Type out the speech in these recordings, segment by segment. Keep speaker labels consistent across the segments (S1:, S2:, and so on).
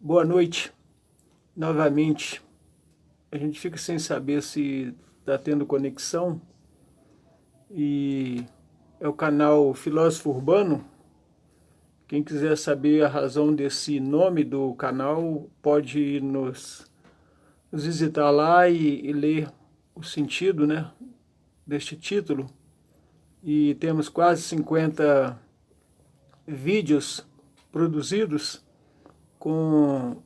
S1: Boa noite, novamente. A gente fica sem saber se está tendo conexão e é o canal Filósofo Urbano. Quem quiser saber a razão desse nome do canal pode nos visitar lá e ler o sentido, né, deste título. E temos quase 50 vídeos produzidos com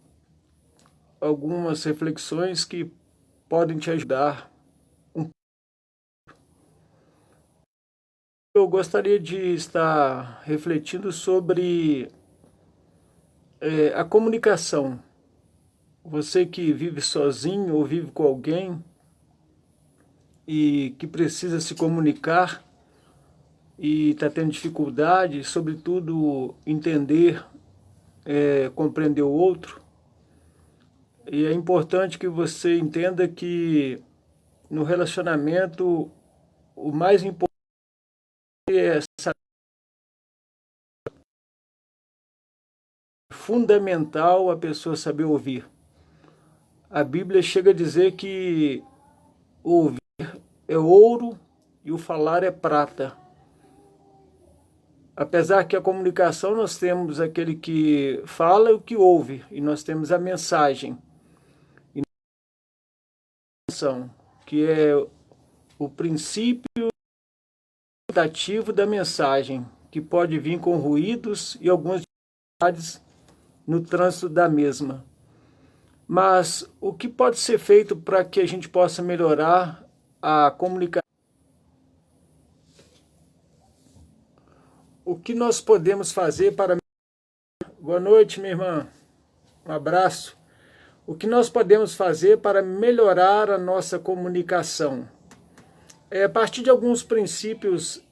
S1: algumas reflexões que podem te ajudar. Eu gostaria de estar refletindo sobre a comunicação. Você que vive sozinho ou vive com alguém e que precisa se comunicar e está tendo dificuldade, sobretudo entender, compreender o outro. E é importante que você entenda que no relacionamento o mais importante é fundamental a pessoa saber ouvir. A Bíblia chega a dizer que ouvir é ouro e o falar é prata. Apesar que a comunicação nós temos aquele que fala e o que ouve, e nós temos a mensagem, que é o princípio ativo da mensagem, que pode vir com ruídos e algumas dificuldades no trânsito da mesma. Mas o que pode ser feito para que a gente possa melhorar a comunicação? O que nós podemos fazer para... Boa noite, minha irmã. Um abraço. O que nós podemos fazer para melhorar a nossa comunicação? A partir de alguns princípios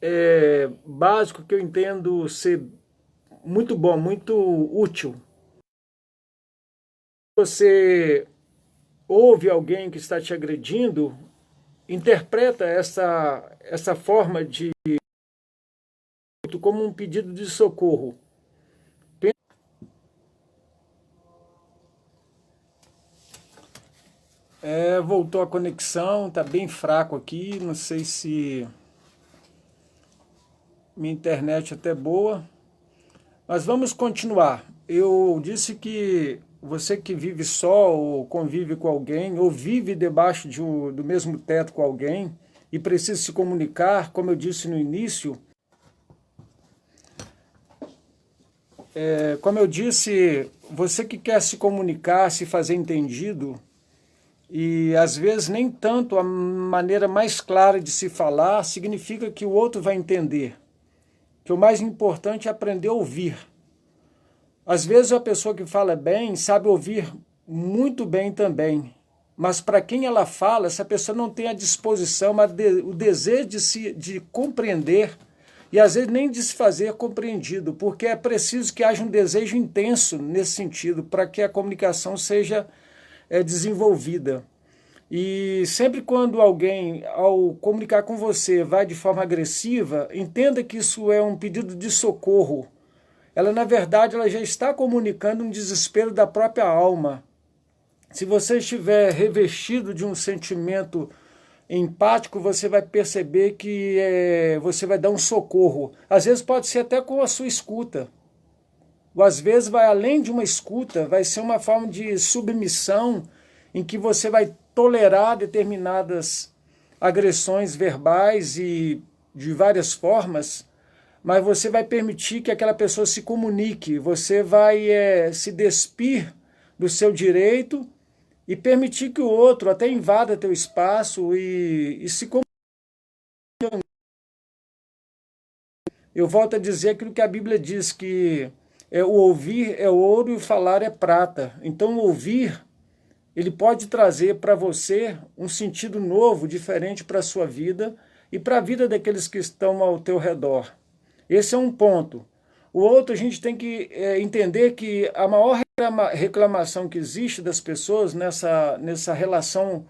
S1: básicos que eu entendo ser muito bom, muito útil. Você ouve alguém que está te agredindo, interpreta essa forma de como um pedido de socorro. Voltou a conexão, está bem fraco aqui, não sei se minha internet é até boa, mas vamos continuar. Eu disse que você que vive só, ou convive com alguém, ou vive debaixo do mesmo teto com alguém, e precisa se comunicar, como eu disse no início, como eu disse, você que quer se comunicar, se fazer entendido, e às vezes nem tanto a maneira mais clara de se falar significa que o outro vai entender. Que o mais importante é aprender a ouvir. Às vezes a pessoa que fala bem sabe ouvir muito bem também, mas para quem ela fala, essa pessoa não tem a disposição, mas o desejo de compreender e às vezes nem de se fazer compreendido, porque é preciso que haja um desejo intenso nesse sentido para que a comunicação seja desenvolvida. E sempre quando alguém, ao comunicar com você, vai de forma agressiva, entenda que isso é um pedido de socorro. Ela, na verdade, ela já está comunicando um desespero da própria alma. Se você estiver revestido de um sentimento empático, você vai perceber que você vai dar um socorro. Às vezes pode ser até com a sua escuta. Ou às vezes vai além de uma escuta, vai ser uma forma de submissão em que você vai tolerar determinadas agressões verbais e de várias formas, mas você vai permitir que aquela pessoa se comunique, você vai se despir do seu direito e permitir que o outro até invada teu espaço e se comunique. Eu volto a dizer aquilo que a Bíblia diz, que o ouvir é ouro e o falar é prata. Então o ouvir, ele pode trazer para você um sentido novo, diferente para a sua vida e para a vida daqueles que estão ao teu redor. Esse é um ponto. O outro, a gente tem que entender que a maior reclamação que existe das pessoas nessa relação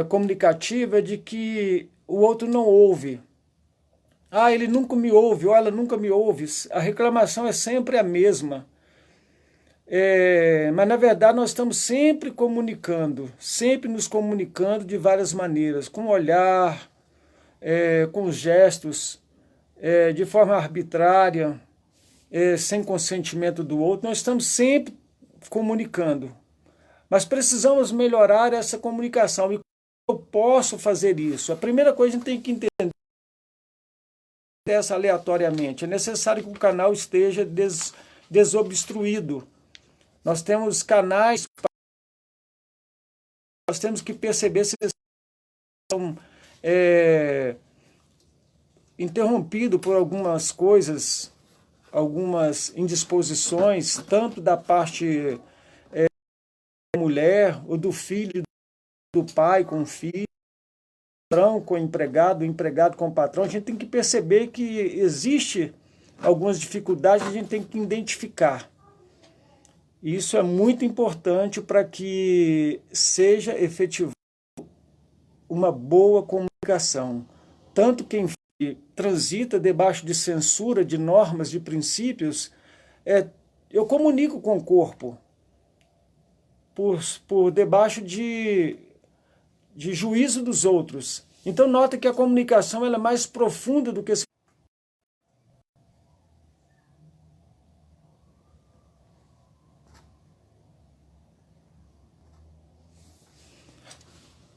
S1: comunicativa é de que o outro não ouve. Ah, ele nunca me ouve, ou ela nunca me ouve. A reclamação é sempre a mesma. Mas, na verdade, nós estamos sempre comunicando, sempre nos comunicando de várias maneiras, com o olhar, com os gestos, de forma arbitrária, sem consentimento do outro. Nós estamos sempre comunicando, mas precisamos melhorar essa comunicação. E como eu posso fazer isso? A primeira coisa a gente tem que entender essa aleatoriamente. É necessário que o canal esteja desobstruído. Nós temos canais, nós temos que perceber se eles são interrompidos por algumas coisas, algumas indisposições, tanto da parte da mulher ou do filho, do pai com o filho, patrão com o empregado com o patrão. A gente tem que perceber que existe algumas dificuldades, a gente tem que identificar. Isso é muito importante para que seja efetivado uma boa comunicação. Tanto quem transita debaixo de censura, de normas, de princípios, eu comunico com o corpo por debaixo de juízo dos outros. Então nota que a comunicação ela é mais profunda do que esse.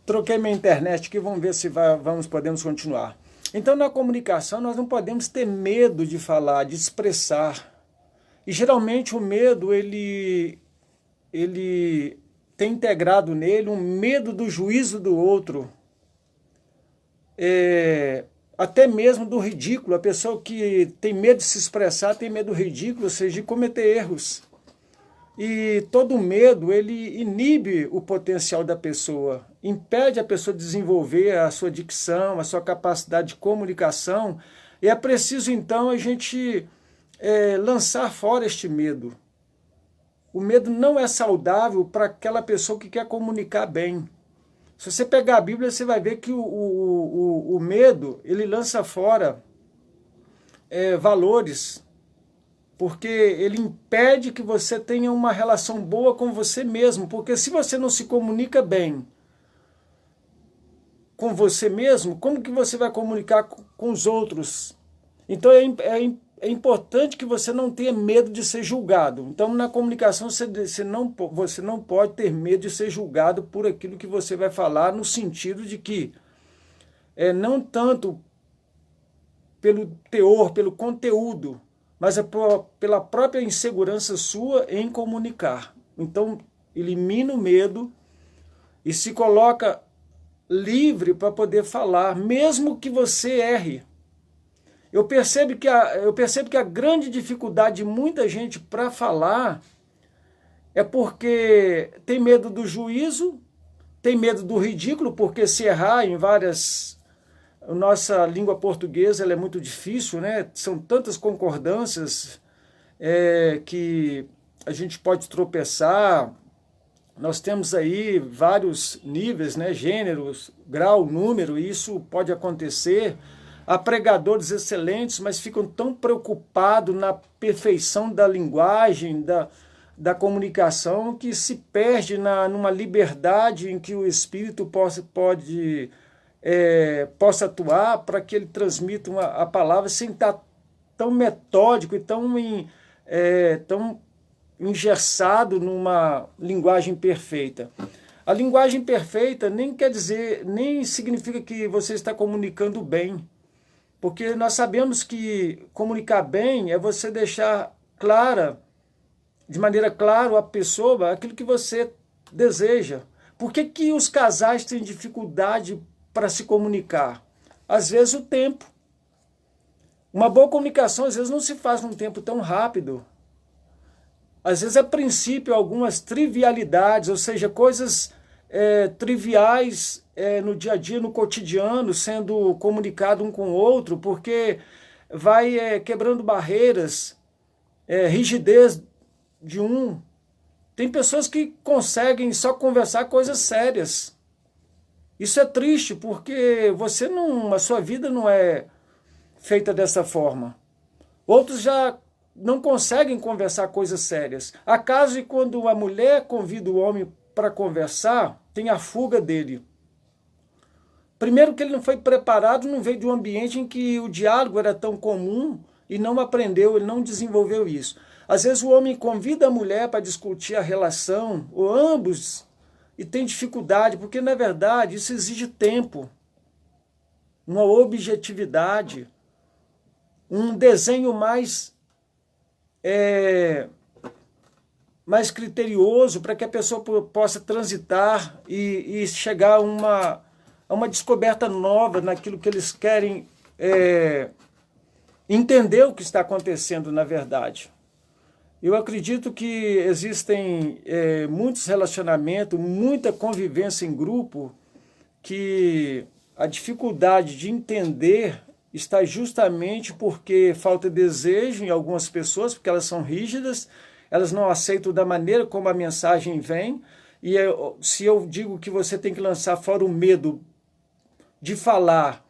S1: Troquei minha internet aqui, vamos ver se podemos continuar. Então, na comunicação, nós não podemos ter medo de falar, de expressar. E, geralmente, o medo, ele tem integrado nele um medo do juízo do outro. Até mesmo do ridículo. A pessoa que tem medo de se expressar tem medo do ridículo, ou seja, de cometer erros. E todo medo, ele inibe o potencial da pessoa, impede a pessoa de desenvolver a sua dicção, a sua capacidade de comunicação, e é preciso, então, a gente lançar fora este medo. O medo não é saudável para aquela pessoa que quer comunicar bem. Se você pegar a Bíblia, você vai ver que o medo, ele lança fora valores, porque ele impede que você tenha uma relação boa com você mesmo, porque se você não se comunica bem com você mesmo, como que você vai comunicar com os outros? Então é importante que você não tenha medo de ser julgado. Então na comunicação você não pode ter medo de ser julgado por aquilo que você vai falar, no sentido de que não tanto pelo teor, pelo conteúdo, mas é pela própria insegurança sua em comunicar. Então, elimina o medo e se coloca livre para poder falar, mesmo que você erre. Eu percebo que a grande dificuldade de muita gente para falar é porque tem medo do juízo, tem medo do ridículo, porque se errar em várias... Nossa língua portuguesa ela é muito difícil, né? São tantas concordâncias que a gente pode tropeçar. Nós temos aí vários níveis, né? Gêneros, grau, número, e isso pode acontecer. Há pregadores excelentes, mas ficam tão preocupados na perfeição da linguagem, da comunicação, que se perde numa liberdade em que o Espírito possa atuar para que ele transmita a palavra sem estar tão metódico e tão engessado numa linguagem perfeita. A linguagem perfeita nem significa que você está comunicando bem, porque nós sabemos que comunicar bem é você deixar de maneira clara a pessoa aquilo que você deseja. Por que os casais têm dificuldade para se comunicar? Às vezes o tempo. Uma boa comunicação às vezes não se faz num tempo tão rápido. Às vezes a princípio algumas trivialidades, ou seja, coisas triviais no dia a dia, no cotidiano, sendo comunicado um com o outro, porque vai quebrando barreiras, rigidez de um. Tem pessoas que conseguem só conversar coisas sérias. Isso é triste, porque a sua vida não é feita dessa forma. Outros já não conseguem conversar coisas sérias. Acaso quando a mulher convida o homem para conversar, tem a fuga dele. Primeiro que ele não foi preparado, não veio de um ambiente em que o diálogo era tão comum e não aprendeu, ele não desenvolveu isso. Às vezes o homem convida a mulher para discutir a relação, ou ambos, e tem dificuldade, porque na verdade isso exige tempo, uma objetividade, um desenho mais criterioso para que a pessoa possa transitar e chegar a uma descoberta nova naquilo que eles querem entender o que está acontecendo na verdade. Eu acredito que existem muitos relacionamentos, muita convivência em grupo, que a dificuldade de entender está justamente porque falta desejo em algumas pessoas, porque elas são rígidas, elas não aceitam da maneira como a mensagem vem, e se eu digo que você tem que lançar fora o medo de falar,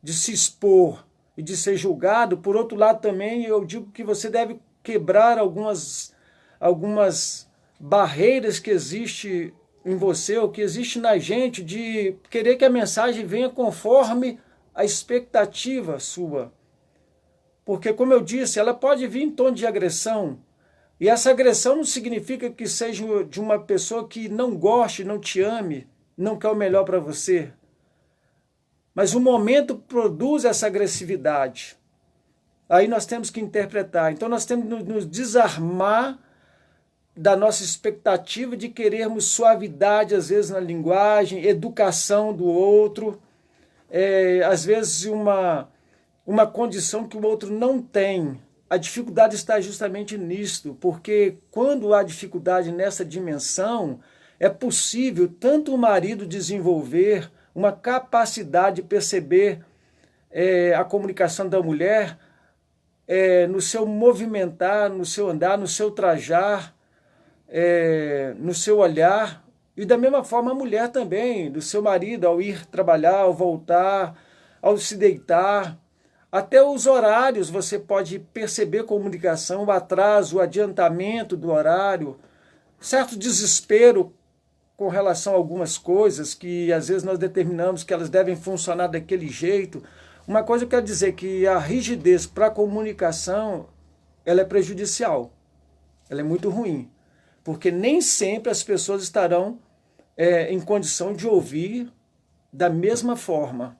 S1: de se expor e de ser julgado, por outro lado também eu digo que você deve quebrar algumas barreiras que existem em você, ou que existe na gente, de querer que a mensagem venha conforme a expectativa sua. Porque, como eu disse, ela pode vir em tom de agressão, e essa agressão não significa que seja de uma pessoa que não goste, não te ame, não quer o melhor para você. Mas o momento produz essa agressividade. Aí nós temos que interpretar. Então nós temos que nos desarmar da nossa expectativa de querermos suavidade, às vezes, na linguagem, educação do outro, às vezes uma condição que o outro não tem. A dificuldade está justamente nisto, porque quando há dificuldade nessa dimensão, é possível tanto o marido desenvolver uma capacidade de perceber a comunicação da mulher no seu movimentar, no seu andar, no seu trajar, no seu olhar, e da mesma forma a mulher também, do seu marido, ao ir trabalhar, ao voltar, ao se deitar, até os horários você pode perceber comunicação, o atraso, o adiantamento do horário, certo desespero com relação a algumas coisas que às vezes nós determinamos que elas devem funcionar daquele jeito. Uma coisa eu quero dizer que a rigidez para a comunicação, ela é prejudicial, ela é muito ruim, porque nem sempre as pessoas estarão em condição de ouvir da mesma forma.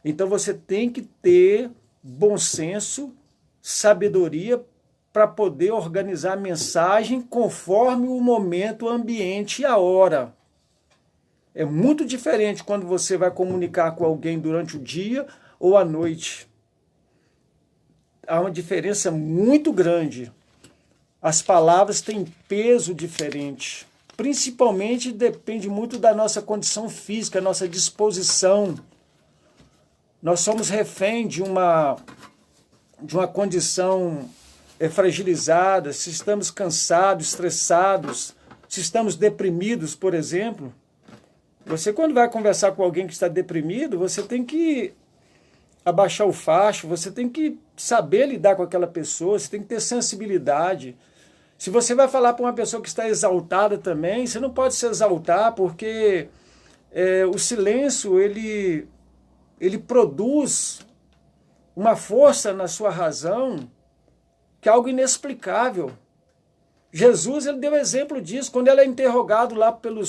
S1: Então você tem que ter bom senso, sabedoria para poder organizar a mensagem conforme o momento, o ambiente e a hora. É muito diferente quando você vai comunicar com alguém durante o dia ou à noite. Há uma diferença muito grande. As palavras têm peso diferente. Principalmente depende muito da nossa condição física, nossa disposição. Nós somos refém de uma condição fragilizada, se estamos cansados, estressados, se estamos deprimidos, por exemplo. Você, quando vai conversar com alguém que está deprimido, você tem que abaixar o facho, você tem que saber lidar com aquela pessoa, você tem que ter sensibilidade. Se você vai falar para uma pessoa que está exaltada também, você não pode se exaltar, porque o silêncio, ele produz uma força na sua razão que é algo inexplicável. Jesus, ele deu exemplo disso, quando ele é interrogado lá pelo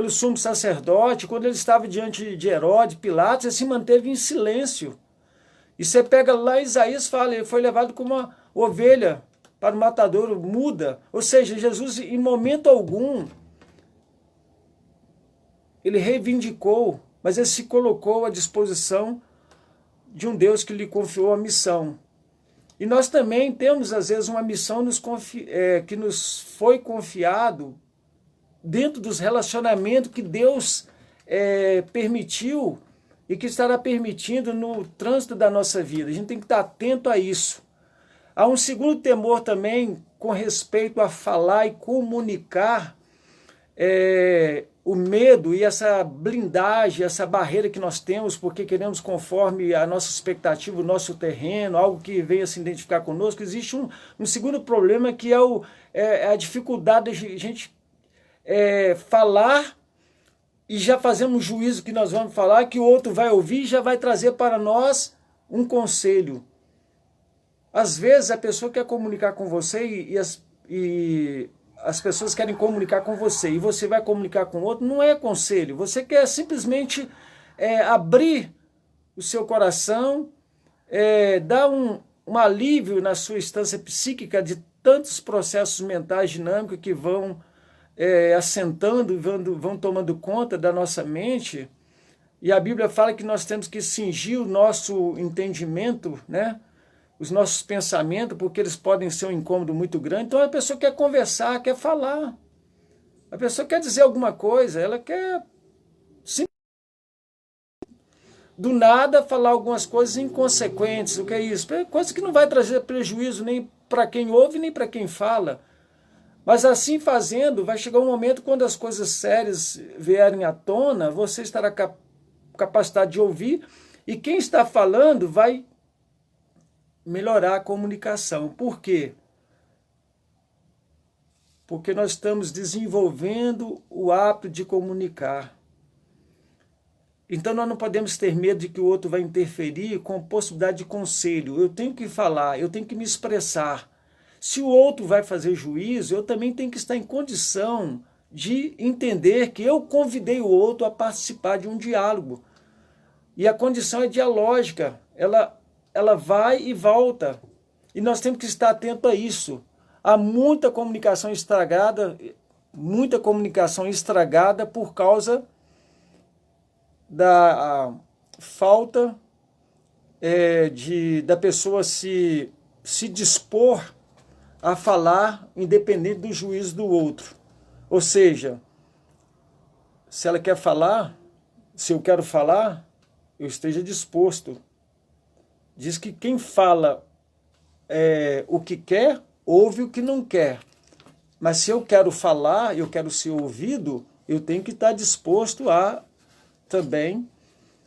S1: sumo sacerdote, quando ele estava diante de Herodes, Pilatos, ele se manteve em silêncio. E você pega lá Isaías, fala, ele foi levado como uma ovelha para o matadouro, muda. Ou seja, Jesus, em momento algum, ele reivindicou, mas ele se colocou à disposição de um Deus que lhe confiou a missão. E nós também temos, às vezes, uma missão que nos foi confiado dentro dos relacionamentos que Deus permitiu e que estará permitindo no trânsito da nossa vida. A gente tem que estar atento a isso. Há um segundo temor também com respeito a falar e comunicar o medo e essa blindagem, essa barreira que nós temos, porque queremos conforme a nossa expectativa, o nosso terreno, algo que venha se identificar conosco, existe um segundo problema que é a dificuldade de a gente falar e já fazemos um juízo que nós vamos falar, que o outro vai ouvir e já vai trazer para nós um conselho. Às vezes a pessoa quer comunicar com você e as pessoas querem comunicar com você e você vai comunicar com o outro, não é conselho. Você quer simplesmente abrir o seu coração, dar um alívio na sua instância psíquica de tantos processos mentais dinâmicos que vão assentando, vão tomando conta da nossa mente. E a Bíblia fala que nós temos que cingir o nosso entendimento, né? Os nossos pensamentos, porque eles podem ser um incômodo muito grande. Então a pessoa quer conversar, quer falar. A pessoa quer dizer alguma coisa, ela quer do nada falar algumas coisas inconsequentes. O que é isso? Coisa que não vai trazer prejuízo nem para quem ouve, nem para quem fala. Mas assim fazendo, vai chegar um momento quando as coisas sérias vierem à tona, você estará capacitado de ouvir, e quem está falando vai melhorar a comunicação. Por quê? Porque nós estamos desenvolvendo o hábito de comunicar. Então nós não podemos ter medo de que o outro vai interferir com possibilidade de conselho. Eu tenho que falar, eu tenho que me expressar. Se o outro vai fazer juízo, eu também tenho que estar em condição de entender que eu convidei o outro a participar de um diálogo. E a condição é dialógica, ela vai e volta. E nós temos que estar atento a isso. Há muita comunicação estragada por causa da falta da pessoa se dispor a falar independente do juízo do outro. Ou seja, se ela quer falar, se eu quero falar, eu esteja disposto. Diz que quem fala o que quer, ouve o que não quer. Mas se eu quero falar, eu quero ser ouvido, eu tenho que estar disposto a também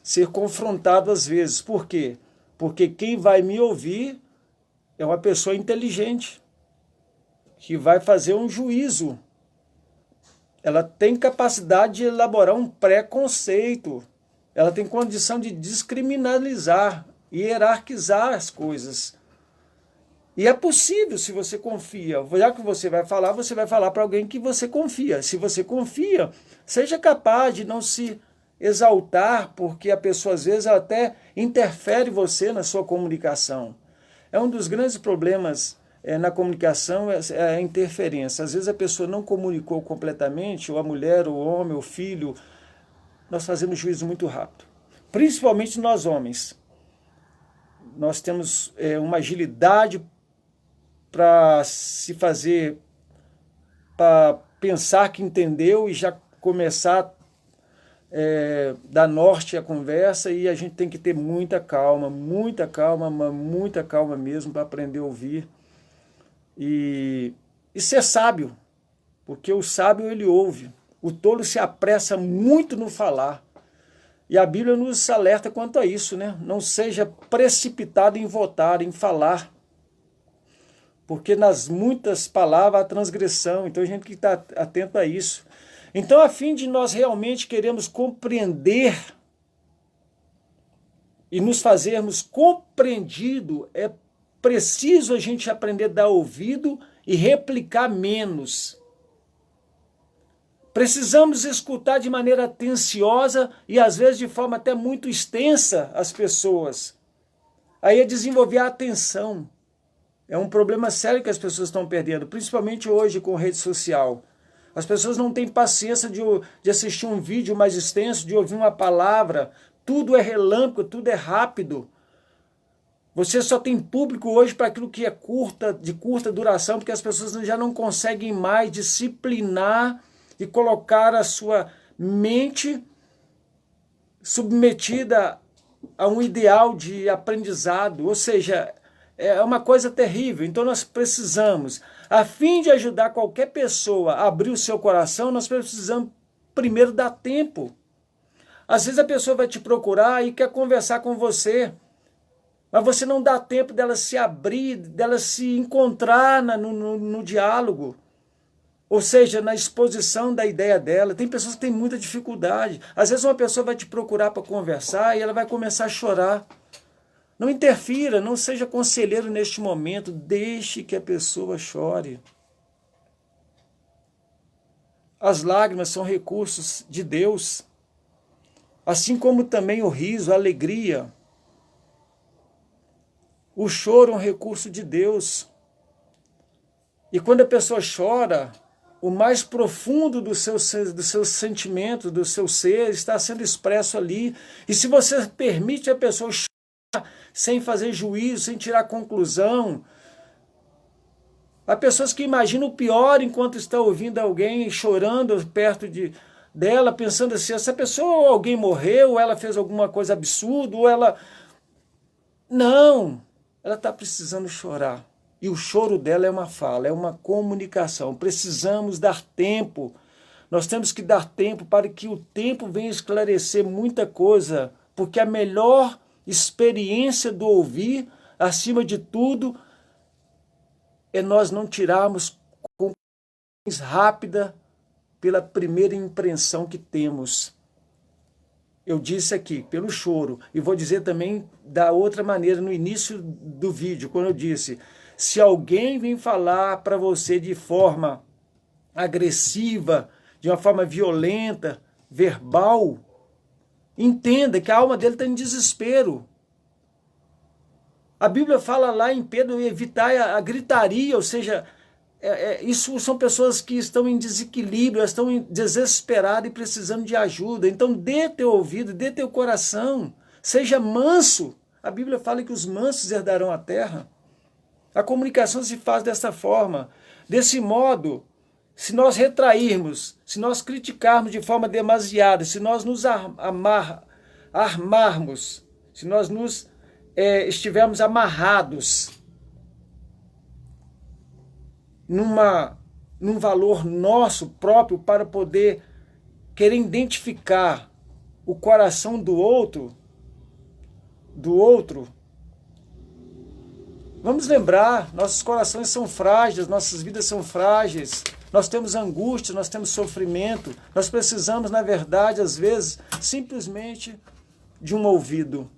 S1: ser confrontado às vezes. Por quê? Porque quem vai me ouvir é uma pessoa inteligente, que vai fazer um juízo. Ela tem capacidade de elaborar um preconceito. Ela tem condição de descriminalizar e hierarquizar as coisas. E é possível, se você confia. Já que você vai falar para alguém que você confia. Se você confia, seja capaz de não se exaltar, porque a pessoa às vezes até interfere você na sua comunicação. É um dos grandes problemas na comunicação, é a interferência. Às vezes a pessoa não comunicou completamente, ou a mulher, ou o homem, ou o filho. Nós fazemos juízo muito rápido. Principalmente nós homens. Nós temos uma agilidade para se fazer, para pensar que entendeu e já começar dar norte à conversa, e a gente tem que ter muita calma mesmo para aprender a ouvir e ser sábio, porque o sábio ele ouve, o tolo se apressa muito no falar. E a Bíblia nos alerta quanto a isso, né? Não seja precipitado em votar, em falar, porque nas muitas palavras há transgressão, então a gente tem que estar atento a isso. Então, a fim de nós realmente queremos compreender e nos fazermos compreendido, é preciso a gente aprender a dar ouvido e replicar menos. Precisamos escutar de maneira atenciosa e às vezes de forma até muito extensa as pessoas. Aí é desenvolver a atenção. É um problema sério que as pessoas estão perdendo, principalmente hoje com rede social. As pessoas não têm paciência de assistir um vídeo mais extenso, de ouvir uma palavra. Tudo é relâmpago, tudo é rápido. Você só tem público hoje para aquilo que é de curta duração, porque as pessoas já não conseguem mais disciplinar e colocar a sua mente submetida a um ideal de aprendizado. Ou seja, é uma coisa terrível. Então nós precisamos, a fim de ajudar qualquer pessoa a abrir o seu coração, nós precisamos primeiro dá tempo. Às vezes a pessoa vai te procurar e quer conversar com você, mas você não dá tempo dela se abrir, dela se encontrar no diálogo. Ou seja, na exposição da ideia dela. Tem pessoas que têm muita dificuldade. Às vezes uma pessoa vai te procurar para conversar e ela vai começar a chorar. Não interfira, não seja conselheiro neste momento. Deixe que a pessoa chore. As lágrimas são recursos de Deus. Assim como também o riso, a alegria. O choro é um recurso de Deus. E quando a pessoa chora, o mais profundo do seu sentimento, do seu ser, está sendo expresso ali. E se você permite a pessoa chorar sem fazer juízo, sem tirar conclusão, há pessoas que imaginam o pior enquanto está ouvindo alguém chorando perto dela, pensando assim, essa pessoa, alguém morreu, ou ela fez alguma coisa absurda, ou ela... Não, ela está precisando chorar. E o choro dela é uma fala, é uma comunicação. Precisamos dar tempo. Nós temos que dar tempo para que o tempo venha esclarecer muita coisa, porque a melhor experiência do ouvir, acima de tudo, é nós não tirarmos conclusões rápidas pela primeira impressão que temos. Eu disse aqui, pelo choro, e vou dizer também da outra maneira no início do vídeo, quando eu disse, se alguém vem falar para você de forma agressiva, de uma forma violenta, verbal, entenda que a alma dele está em desespero. A Bíblia fala lá em Pedro evitar a gritaria, ou seja, isso são pessoas que estão em desequilíbrio, elas estão desesperadas e precisando de ajuda. Então dê teu ouvido, dê teu coração, seja manso. A Bíblia fala que os mansos herdarão a terra. A comunicação se faz dessa forma. Desse modo, se nós retrairmos, se nós criticarmos de forma demasiada, se nós nos armarmos, se nós estivermos amarrados num valor nosso próprio para poder querer identificar o coração do outro, vamos lembrar, nossos corações são frágeis, nossas vidas são frágeis, nós temos angústia, nós temos sofrimento, nós precisamos, na verdade, às vezes, simplesmente de um ouvido.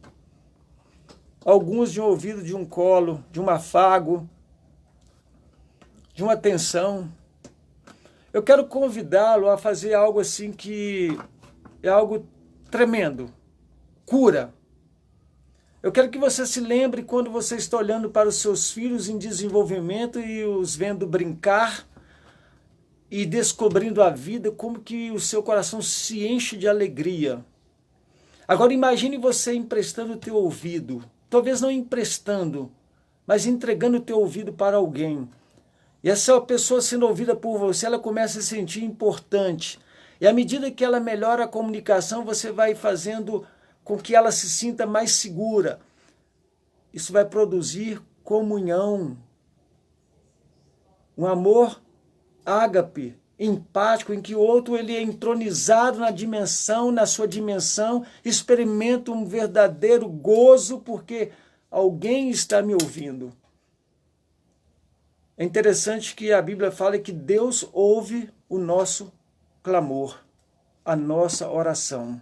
S1: Alguns de um ouvido, de um colo, de um afago, de uma atenção. Eu quero convidá-lo a fazer algo assim que é algo tremendo. Cura. Eu quero que você se lembre quando você está olhando para os seus filhos em desenvolvimento e os vendo brincar e descobrindo a vida, como que o seu coração se enche de alegria. Agora imagine você emprestando o teu ouvido, talvez não emprestando, mas entregando o teu ouvido para alguém. E essa pessoa sendo ouvida por você, ela começa a se sentir importante. E à medida que ela melhora a comunicação, você vai fazendo com que ela se sinta mais segura. Isso vai produzir comunhão. Um amor ágape, empático, em que o outro ele é entronizado na sua dimensão, experimenta um verdadeiro gozo porque alguém está me ouvindo. É interessante que a Bíblia fala que Deus ouve o nosso clamor, a nossa oração.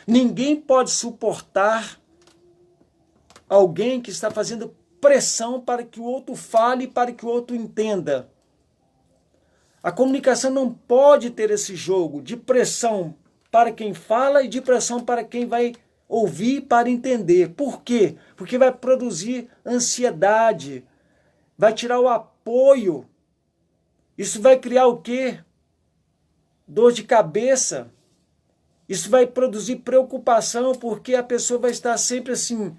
S1: Ninguém pode suportar alguém que está fazendo pressão para que o outro fale, para que o outro entenda. A comunicação não pode ter esse jogo de pressão para quem fala e de pressão para quem vai ouvir para entender. Por quê? Porque vai produzir ansiedade, vai tirar o apoio. Isso vai criar o quê? Dor de cabeça. Isso vai produzir preocupação, porque a pessoa vai estar sempre assim,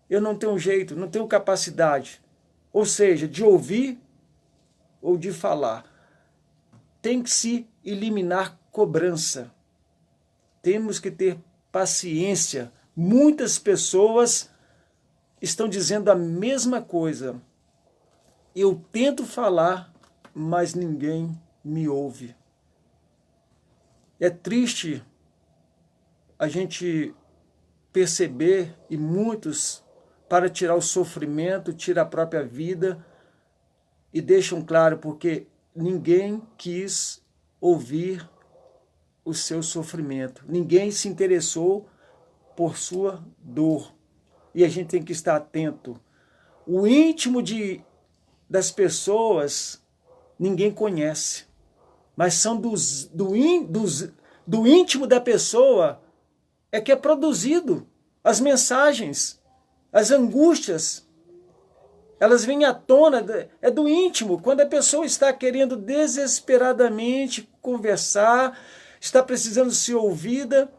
S1: eu não tenho jeito, não tenho capacidade. Ou seja, de ouvir ou de falar. Tem que se eliminar cobrança. Temos que ter paciência. Muitas pessoas estão dizendo a mesma coisa. Eu tento falar, mas ninguém me ouve. É triste a gente perceber, e muitos, para tirar o sofrimento, tiram a própria vida, e deixam claro, porque ninguém quis ouvir o seu sofrimento, ninguém se interessou por sua dor. E a gente tem que estar atento. O íntimo das pessoas ninguém conhece, mas são do íntimo da pessoa é que é produzido as mensagens, as angústias. Elas vêm à tona, é do íntimo, quando a pessoa está querendo desesperadamente conversar, está precisando ser ouvida.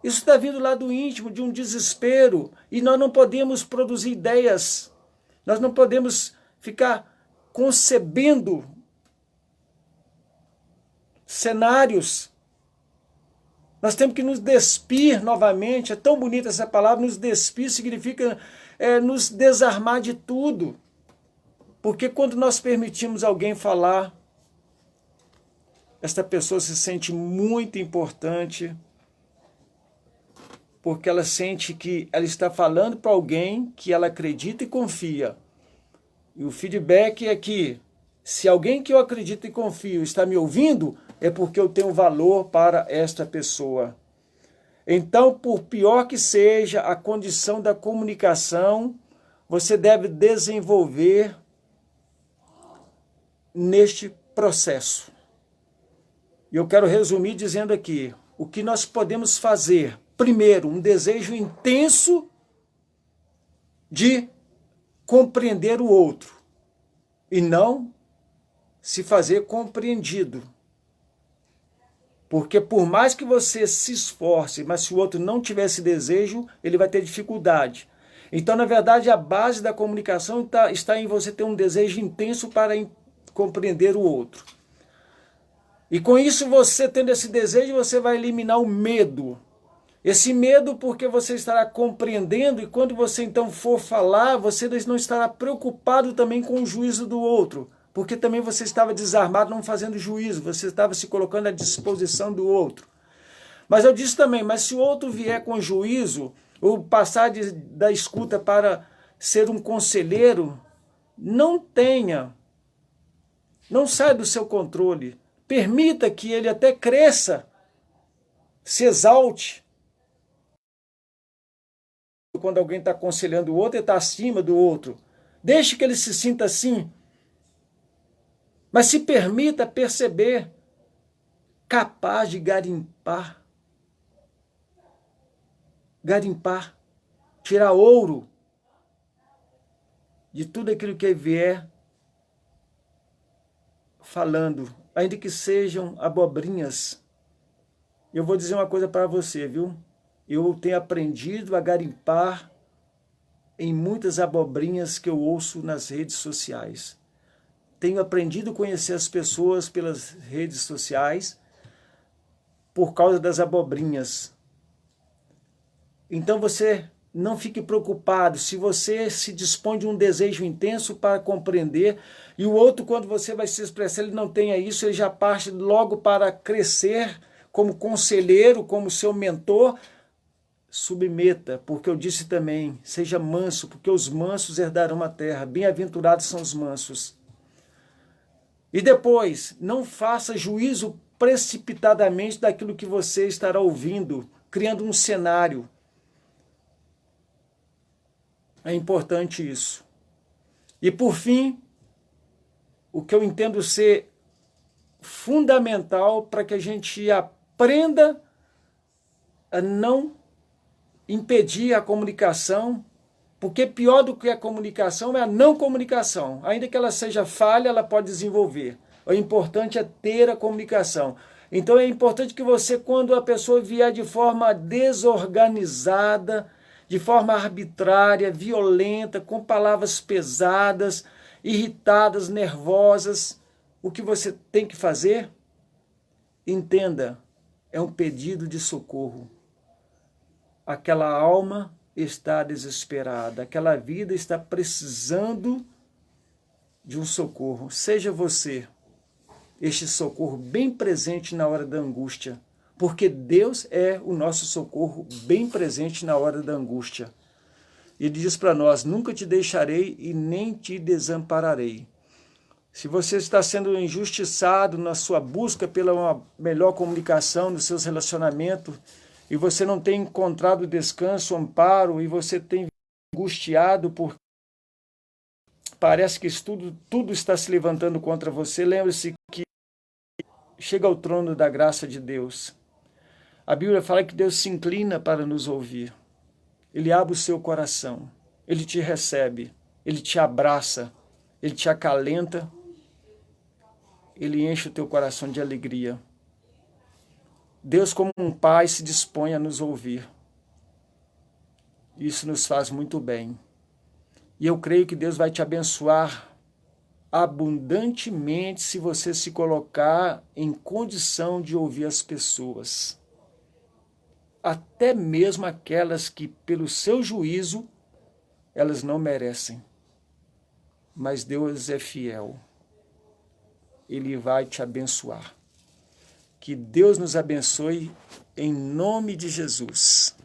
S1: Isso está vindo lá do íntimo, de um desespero, e nós não podemos produzir ideias, nós não podemos ficar concebendo cenários. Nós temos que nos despir novamente, é tão bonita essa palavra, nos despir significa nos desarmar de tudo. Porque quando nós permitimos alguém falar, esta pessoa se sente muito importante, porque ela sente que ela está falando para alguém que ela acredita e confia. E o feedback é que, se alguém que eu acredito e confio está me ouvindo, é porque eu tenho valor para esta pessoa. Então, por pior que seja a condição da comunicação, você deve desenvolver neste processo. E eu quero resumir dizendo aqui, o que nós podemos fazer? Primeiro, um desejo intenso de compreender o outro e não se fazer compreendido. Porque por mais que você se esforce, mas se o outro não tiver esse desejo, ele vai ter dificuldade. Então, na verdade, a base da comunicação está em você ter um desejo intenso para compreender o outro. E com isso, você tendo esse desejo, você vai eliminar o medo. Esse medo porque você estará compreendendo, e quando você então for falar, você não estará preocupado também com o juízo do outro. Porque também você estava desarmado, não fazendo juízo, você estava se colocando à disposição do outro. Mas eu disse também, mas se o outro vier com juízo, ou passar da escuta para ser um conselheiro, não saia do seu controle. Permita que ele até cresça, se exalte. Quando alguém está aconselhando o outro, ele está acima do outro. Deixe que ele se sinta assim. Mas se permita perceber, capaz de garimpar, tirar ouro de tudo aquilo que vier falando, ainda que sejam abobrinhas. Eu vou dizer uma coisa para você, viu? Eu tenho aprendido a garimpar em muitas abobrinhas que eu ouço nas redes sociais. Tenho aprendido a conhecer as pessoas pelas redes sociais por causa das abobrinhas. Então você não fique preocupado se você se dispõe de um desejo intenso para compreender e o outro, quando você vai se expressar, ele não tenha isso, ele já parte logo para crescer como conselheiro, como seu mentor. Submeta, porque eu disse também, seja manso, porque os mansos herdarão a terra. Bem-aventurados são os mansos. E depois, não faça juízo precipitadamente daquilo que você estará ouvindo, criando um cenário. É importante isso. E por fim, o que eu entendo ser fundamental para que a gente aprenda a não impedir a comunicação, porque pior do que a comunicação é a não comunicação. Ainda que ela seja falha, ela pode desenvolver. O importante é ter a comunicação. Então é importante que você, quando a pessoa vier de forma desorganizada, de forma arbitrária, violenta, com palavras pesadas, irritadas, nervosas, o que você tem que fazer? Entenda, é um pedido de socorro. Aquela alma está desesperada, aquela vida está precisando de um socorro. Seja você este socorro bem presente na hora da angústia, porque Deus é o nosso socorro bem presente na hora da angústia. Ele diz para nós, nunca te deixarei e nem te desampararei. Se você está sendo injustiçado na sua busca pela uma melhor comunicação nos seus relacionamentos, e você não tem encontrado descanso, amparo, e você tem angustiado porque parece que tudo está se levantando contra você, lembre-se que chega ao trono da graça de Deus. A Bíblia fala que Deus se inclina para nos ouvir. Ele abre o seu coração, Ele te recebe, Ele te abraça, Ele te acalenta, Ele enche o teu coração de alegria. Deus, como um pai, se dispõe a nos ouvir. Isso nos faz muito bem. E eu creio que Deus vai te abençoar abundantemente se você se colocar em condição de ouvir as pessoas. Até mesmo aquelas que, pelo seu juízo, elas não merecem. Mas Deus é fiel. Ele vai te abençoar. Que Deus nos abençoe em nome de Jesus.